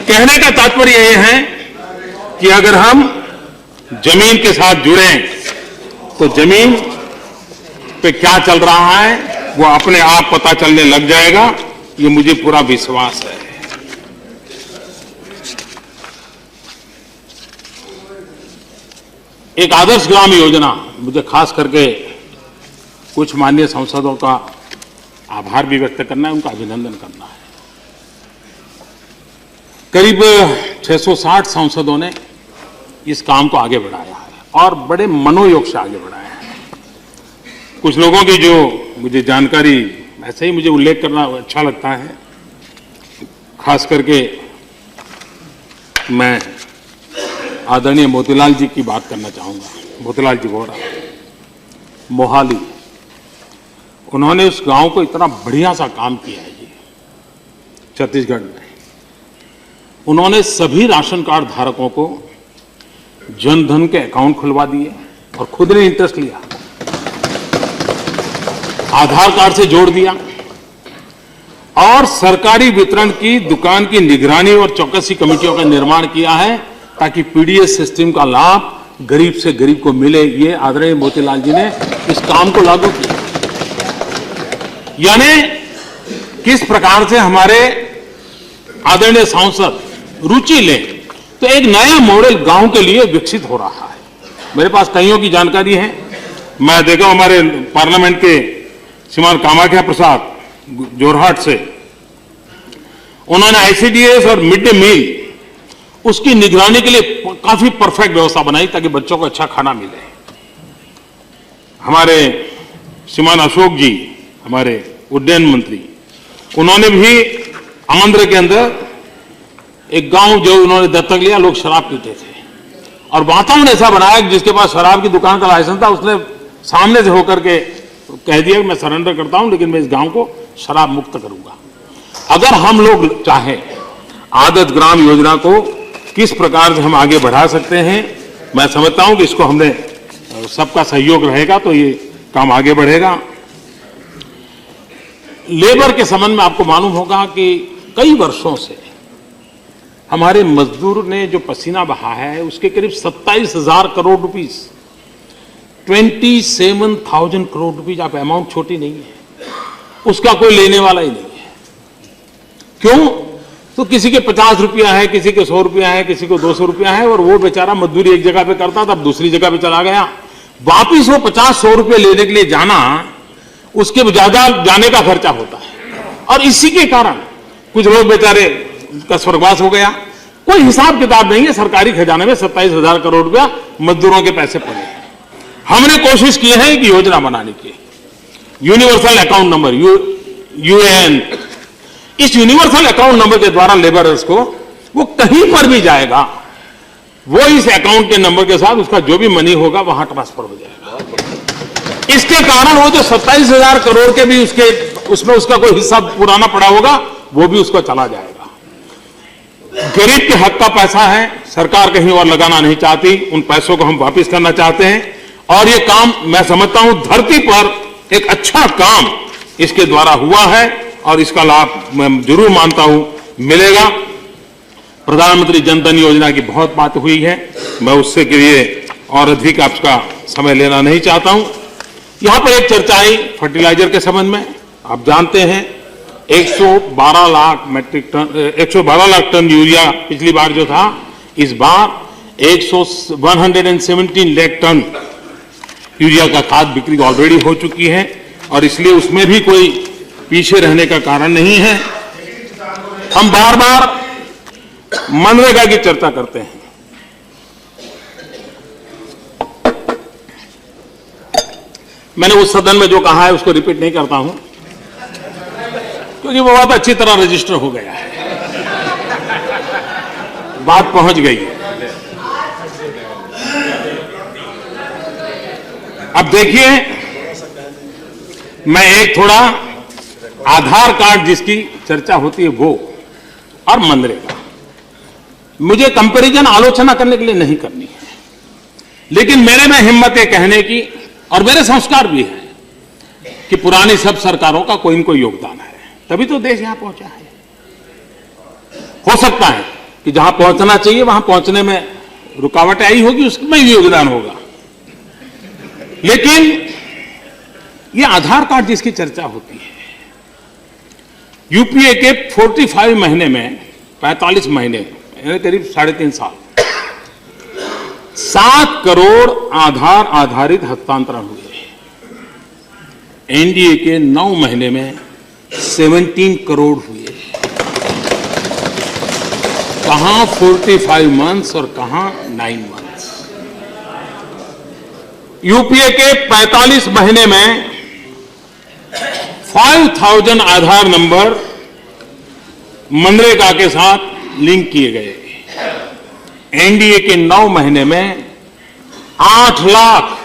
कहने का तात्पर्य यह है कि अगर हम जमीन के साथ जुड़ें तो जमीन पे क्या चल रहा है वो अपने आप पता चलने लग जाएगा, ये मुझे पूरा विश्वास है। एक आदर्श ग्राम योजना, मुझे खास करके कुछ माननीय सांसदों का आभार भी व्यक्त करना है, उनका अभिनंदन करना है। करीब 660 सांसदों ने इस काम को आगे बढ़ाया है और बड़े मनोयोग से आगे बढ़ाया है। कुछ लोगों की जो मुझे जानकारी, ऐसे ही मुझे उल्लेख करना अच्छा लगता है, खास करके मैं आदरणीय मोतीलाल जी की बात करना चाहूंगा। मोतीलाल जी वोरा, मोहाली, उन्होंने उस गांव को इतना बढ़िया सा काम किया है जी छत्तीसगढ़ में। उन्होंने सभी राशन कार्ड धारकों को जनधन के अकाउंट खुलवा दिए और खुद ने इंटरेस्ट लिया, आधार कार्ड से जोड़ दिया और सरकारी वितरण की दुकान की निगरानी और चौकसी कमेटियों का निर्माण किया है ताकि पीडीएस सिस्टम का लाभ गरीब से गरीब को मिले। ये आदरणीय मोतीलाल जी ने इस काम को लागू किया। यानी किस प्रकार से हमारे आदरणीय सांसद रुचि लें तो एक नया मॉडल गांव के लिए विकसित हो रहा है। मेरे पास कईयों की जानकारी है। मैं देखा हमारे पार्लियामेंट के श्रीमान कामाख्या प्रसाद जोरहाट से, उन्होंने आईसीडीएस और मिड डे मील उसकी निगरानी के लिए काफी परफेक्ट व्यवस्था बनाई ताकि बच्चों को अच्छा खाना मिले। हमारे श्रीमान अशोक जी, हमारे उड्डयन मंत्री, उन्होंने भी आंध्र के अंदर एक गांव जो उन्होंने दत्तक लिया, लोग शराब पीते थे और वातावरण ऐसा बनाया कि जिसके पास शराब की दुकान का लाइसेंस था उसने सामने से होकर के कह दिया कि मैं सरेंडर करता हूं, लेकिन मैं इस गांव को शराब मुक्त करूंगा। अगर हम लोग चाहें आदर्श ग्राम योजना को किस प्रकार से हम आगे बढ़ा सकते हैं, मैं समझता हूं कि इसको हमने सबका सहयोग रहेगा तो ये काम आगे बढ़ेगा। लेबर के संबंध में आपको मालूम होगा कि कई वर्षों से हमारे मजदूर ने जो पसीना बहा है उसके करीब 27,000 करोड़ रुपीस, 27,000 करोड़ रुपीस, आप अमाउंट छोटी नहीं है, उसका कोई लेने वाला ही नहीं है। क्यों? तो किसी के 50 रुपया है, किसी के 100 रुपया है, किसी को 200 रुपया है और वो बेचारा मजदूरी एक जगह पे करता था, अब दूसरी जगह पे चला गया, वापिस वो 50-100 रुपये लेने के लिए जाना, उसके ज्यादा जाने का खर्चा होता है। और इसी के कारण कुछ लोग बेचारे का स्वर्गवास हो गया। कोई हिसाब किताब नहीं है, सरकारी खजाने में 27,000 करोड़ रुपया मजदूरों के पैसे पड़े हैं। हमने कोशिश की है कि योजना बनाने की, यूनिवर्सल अकाउंट नंबर यूएएन, इस यूनिवर्सल अकाउंट नंबर के द्वारा लेबरर्स को वो कहीं पर भी जाएगा, वो इस अकाउंट के नंबर के साथ उसका जो भी मनी होगा वहां ट्रांसफर हो जाएगा। इसके कारण वो जो 27,000 करोड़ के भी उसमें उसका कोई हिस्सा पुराना पड़ा होगा वो भी उसको चला जाएगा। गरीब के हक का पैसा है, सरकार कहीं और लगाना नहीं चाहती, उन पैसों को हम वापस करना चाहते हैं और ये काम मैं समझता हूं धरती पर एक अच्छा काम इसके द्वारा हुआ है और इसका लाभ मैं जरूर मानता हूं मिलेगा। प्रधानमंत्री जन धन योजना की बहुत बात हुई है, मैं उससे के लिए और अधिक आपका समय लेना नहीं चाहता हूं। यहां पर एक चर्चा आई फर्टिलाइजर के संबंध में। आप जानते हैं 112 लाख टन यूरिया पिछली बार जो था, इस बार 117 लाख टन यूरिया का खाद बिक्री ऑलरेडी हो चुकी है और इसलिए उसमें भी कोई पीछे रहने का कारण नहीं है। हम बार बार मनरेगा की चर्चा करते हैं। मैंने उस सदन में जो कहा है उसको रिपीट नहीं करता हूं क्योंकि वो बात अच्छी तरह रजिस्टर हो गया है, बात पहुंच गई है। अब देखिए, मैं एक थोड़ा आधार कार्ड जिसकी चर्चा होती है वो और मनरेगा, मुझे कंपैरिजन आलोचना करने के लिए नहीं करनी है, लेकिन मेरे में हिम्मत है कहने की और मेरे संस्कार भी है कि पुरानी सब सरकारों का कोई न कोई योगदान है, तभी तो देश यहां पहुंचा है। हो सकता है कि जहां पहुंचना चाहिए वहां पहुंचने में रुकावट आई होगी, उसमें भी योगदान होगा, लेकिन ये आधार कार्ड जिसकी चर्चा होती है, यूपीए के 45 महीने में 45 महीने यानी करीब 3.5 साल 7 करोड़ आधार आधारित हस्तांतरण हुए। एनडीए के 9 महीने में 17 करोड़ हुए। कहां 45 मंथ्स और कहां 9 मंथ्स। यूपीए के 45 महीने में 5000 आधार नंबर मनरेगा के साथ लिंक किए गए। एनडीए के 9 महीने में 8 लाख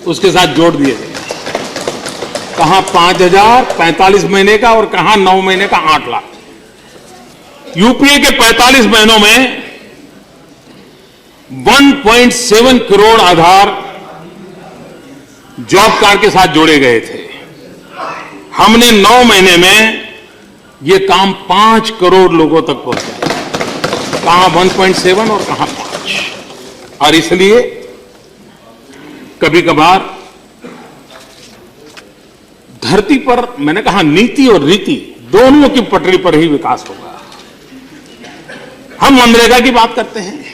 उसके साथ जोड़ दिए गए। कहां 5000 45 महीने का और कहां 9 महीने का 8 लाख। यूपीए के 45 महीनों में 1.7 करोड़ आधार जॉब कार्ड के साथ जोड़े गए थे। हमने 9 महीने में ये काम 5 करोड़ लोगों तक पहुंचाया। कहां 1.7 और कहां 5। और इसलिए कभी कभार धरती पर मैंने कहा नीति और रीति दोनों की पटरी पर ही विकास होगा। हम मनरेगा की बात करते हैं,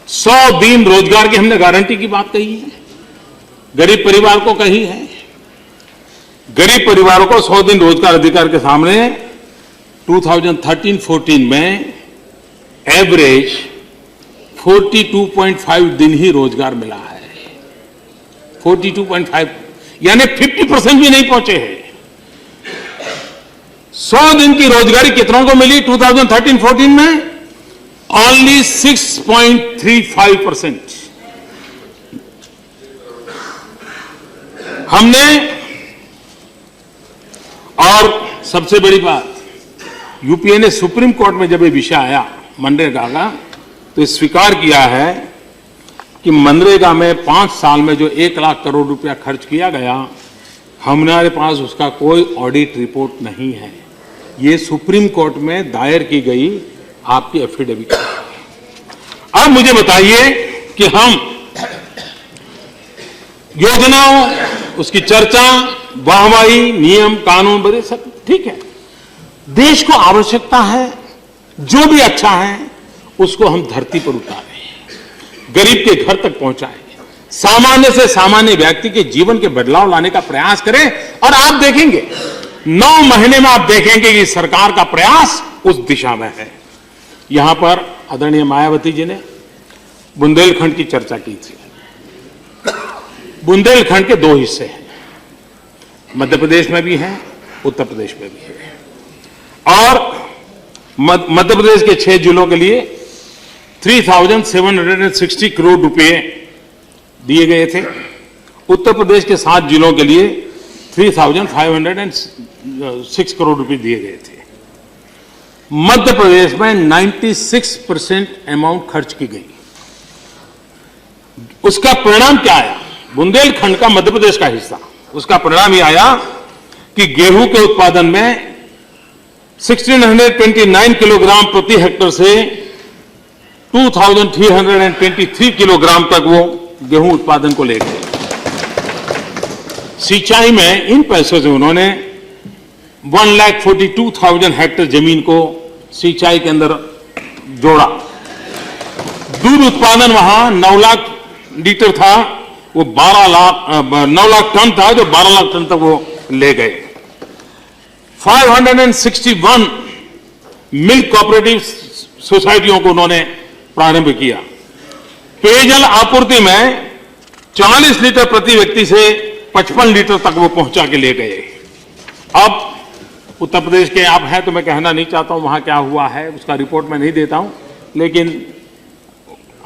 100 दिन रोजगार की हमने गारंटी की बात कही है, गरीब परिवार को कही है। गरीब परिवारों को 100 दिन रोजगार अधिकार के सामने 2013-14 में एवरेज 42.5 दिन ही रोजगार मिला है। 42.5 यानी 50% भी नहीं पहुंचे हैं। 100 दिन की रोजगारी कितनों को मिली 2013-14 में? ओनली 6.35%। हमने, और सबसे बड़ी बात, यूपीए ने सुप्रीम कोर्ट में जब ये विषय आया मनरेगा का, तो स्वीकार किया है कि मनरेगा में 5 साल में जो 1 लाख करोड़ रुपया खर्च किया गया, हमारे पास उसका कोई ऑडिट रिपोर्ट नहीं है। ये सुप्रीम कोर्ट में दायर की गई आपकी एफिडेविट है। अब मुझे बताइए कि हम योजनाओं, उसकी चर्चा, वाहवाही, नियम कानून बड़े सब ठीक है। देश को आवश्यकता है जो भी अच्छा है उसको हम धरती पर उतारें, गरीब के घर तक पहुंचाएं, सामान्य से सामान्य व्यक्ति के जीवन के बदलाव लाने का प्रयास करें। और आप देखेंगे 9 महीने में आप देखेंगे कि सरकार का प्रयास उस दिशा में है। यहां पर आदरणीय मायावती जी ने बुंदेलखंड की चर्चा की थी। बुंदेलखंड के 2 हिस्से हैं, मध्य प्रदेश में भी हैं, उत्तर प्रदेश में भी है। और मध्य प्रदेश के 6 जिलों के लिए 3,760 करोड़ रुपए दिए गए थे। उत्तर प्रदेश के 7 जिलों के लिए 3,506 करोड़ रुपए दिए गए थे। मध्य प्रदेश में 96% अमाउंट खर्च की गई। उसका परिणाम क्या आया? बुंदेलखंड का मध्य प्रदेश का हिस्सा उसका परिणाम ये आया कि गेहूं के उत्पादन में 1629 किलोग्राम प्रति हेक्टेयर से 2323 किलोग्राम तक वो गेहूं उत्पादन को ले गए। सिंचाई में इन पैसों से उन्होंने 1,42,000 हेक्टेयर जमीन को सिंचाई के अंदर जोड़ा। दूध उत्पादन वहां 9 लाख लीटर था, वो 9 लाख टन था, जो 12 लाख टन तक वो ले गए। 561 मिल्क कोऑपरेटिव सोसाइटियों को उन्होंने प्रारंभ किया। पेयजल आपूर्ति में 40 लीटर प्रति व्यक्ति से 55 लीटर तक वो पहुंचा के ले गए। अब उत्तर प्रदेश के आप हैं तो मैं कहना नहीं चाहता हूं वहां क्या हुआ है, उसका रिपोर्ट मैं नहीं देता हूं, लेकिन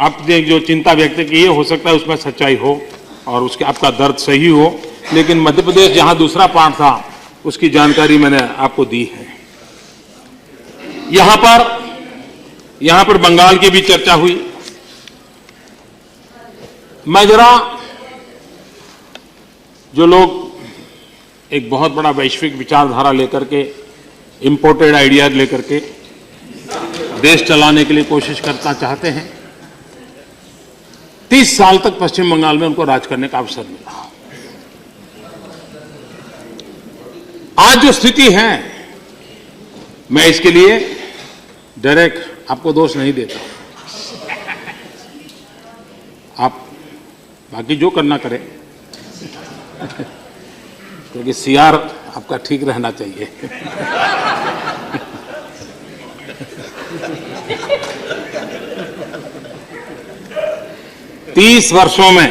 आपने जो चिंता व्यक्त की है हो सकता है उसमें सच्चाई हो और उसके आपका दर्द सही हो, लेकिन मध्य प्रदेश जहां दूसरा पार्ट था उसकी जानकारी मैंने आपको दी है। यहां पर बंगाल की भी चर्चा हुई। मैं जरा जो लोग एक बहुत बड़ा वैश्विक विचारधारा लेकर के, इंपोर्टेड आइडियाज लेकर के देश चलाने के लिए कोशिश करना चाहते हैं, 30 साल तक पश्चिम बंगाल में उनको राज करने का अवसर मिला। आज जो स्थिति है, मैं इसके लिए डायरेक्ट आपको दोष नहीं देता, आप बाकी जो करना करें, क्योंकि सीआर आपका ठीक रहना चाहिए। तीस वर्षों में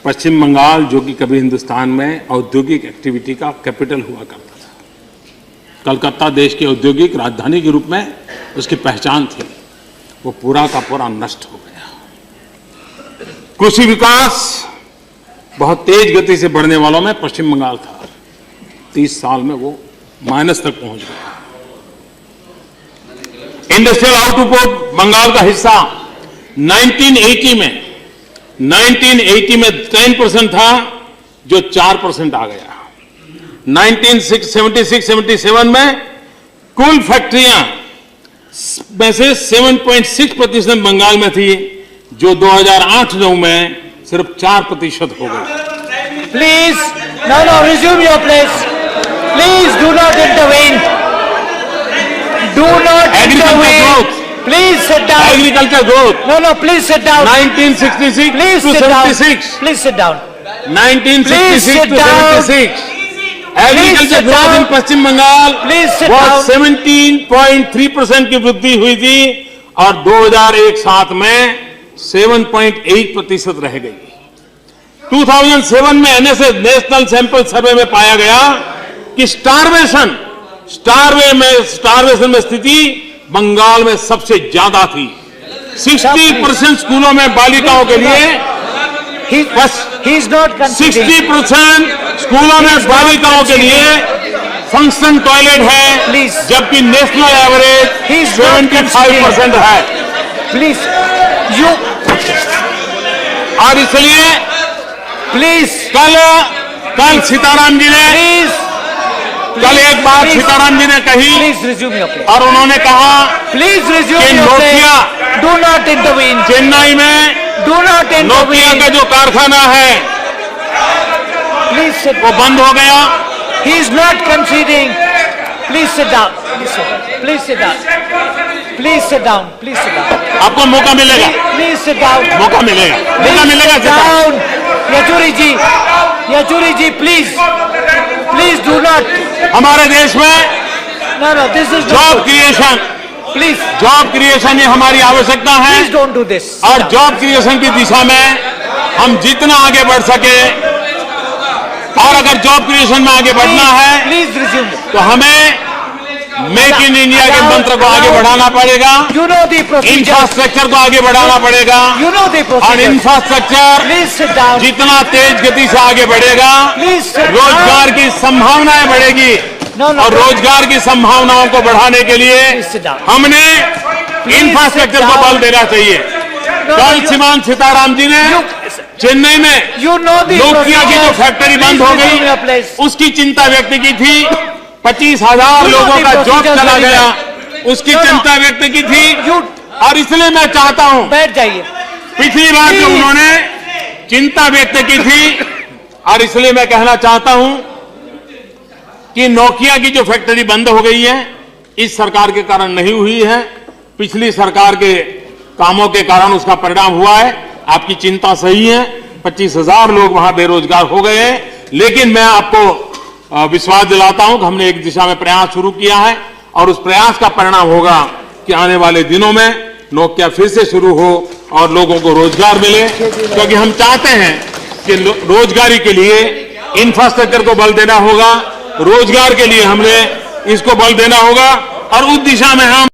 पश्चिम बंगाल, जो कि कभी हिंदुस्तान में औद्योगिक एक्टिविटी का कैपिटल हुआ करता था, कलकत्ता देश की औद्योगिक राजधानी के रूप में उसकी पहचान थी, वो पूरा का पूरा नष्ट हो गया। कृषि विकास बहुत तेज गति से बढ़ने वालों में पश्चिम बंगाल था। 30 साल में वो माइनस तक पहुंच गया। इंडस्ट्रियल आउटपुट बंगाल का हिस्सा 1980 में 10% था, जो 4% आ गया। 1976-77 में कुल फैक्ट्रियां में से 7.6% बंगाल में थी, जो 2008-9 में सिर्फ 4% हो गई। Please, no, resume your place. Please do not intervene. Do not intervene. Please sit down. Agriculture growth. No, please sit down. 1966 Please to sit down. 76. Please sit down. 1966 to 76. Agriculture growth in Pashchim Bengal was 17.3% की वृद्धि हुई थी और 2001-07 में 7.8% रह गई। 2007 में NSS national sample survey में पाया गया कि स्टारवेशन में स्थिति बंगाल में सबसे ज्यादा थी। 60% स्कूलों में बालिकाओं के लिए बस 60% स्कूलों में बालिकाओं के लिए फंक्शन टॉयलेट है, जबकि नेशनल एवरेज 75% है। Please, और इसलिए कल सीताराम जी ने कल एक बात सीताराम जी ने कही और उन्होंने कहा कि Nokia do not intervene. Chennai में Do not नोकिया intervene. का जो कारखाना है Please sit. वो बंद हो गया। He is not conceding. Please sit down. Please sit down. Please sit down. Please sit down. आपको मौका मिलेगा, Please sit down. मौका मिलेगा, मौका Please मिलेगा sit Sitaram. down. Yachuri ji, please do not. हमारे देश में No, this is job not good. Creation, Please, job creation ये हमारी आवश्यकता है please don't do this. और जॉब क्रिएशन की दिशा में हम जितना आगे बढ़ सके, और अगर जॉब क्रिएशन में आगे बढ़ना है Please resume. तो हमें मेक इन इंडिया के मंत्र को आगे बढ़ाना पड़ेगा, You know the procedure. Infrastructure को आगे बढ़ाना पड़ेगा You know the और procedure. Infrastructure Please sit down. जितना तेज गति से आगे बढ़ेगा, Please sit down. रोजगार की संभावनाएं बढ़ेगी No, और रोजगार की संभावनाओं को बढ़ाने के लिए Please sit down. हमने Please इंफ्रास्ट्रक्चर sit को down. बल देना चाहिए। No, कल you- श्रीमान सीताराम जी ने चेन्नई में You know the नोकिया की जो procedures. फैक्ट्री Please बंद हो resume your गई place. उसकी चिंता व्यक्त की थी। 25,000 You know लोगों the का जॉब procedures चला very गया, well. उसकी No, no. चिंता व्यक्त की थी। You- और इसलिए मैं चाहता हूं, बैठ जाइए। पिछली बार जो Please. उन्होंने चिंता व्यक्त की थी, और इसलिए मैं कहना चाहता हूं कि नोकिया की जो फैक्ट्री बंद हो गई है, इस सरकार के कारण नहीं हुई है, पिछली सरकार के कामों के कारण उसका परिणाम हुआ है। आपकी चिंता सही है, 25,000 लोग वहां बेरोजगार हो गए हैं, लेकिन मैं आपको विश्वास दिलाता हूं कि हमने एक दिशा में प्रयास शुरू किया है और उस प्रयास का परिणाम होगा कि आने वाले दिनों में नोकिया फिर से शुरू हो और लोगों को रोजगार मिले, क्योंकि हम चाहते हैं कि रोजगारी के लिए इंफ्रास्ट्रक्चर को बल देना होगा, रोजगार के लिए हमने इसको बल देना होगा और उस दिशा में हम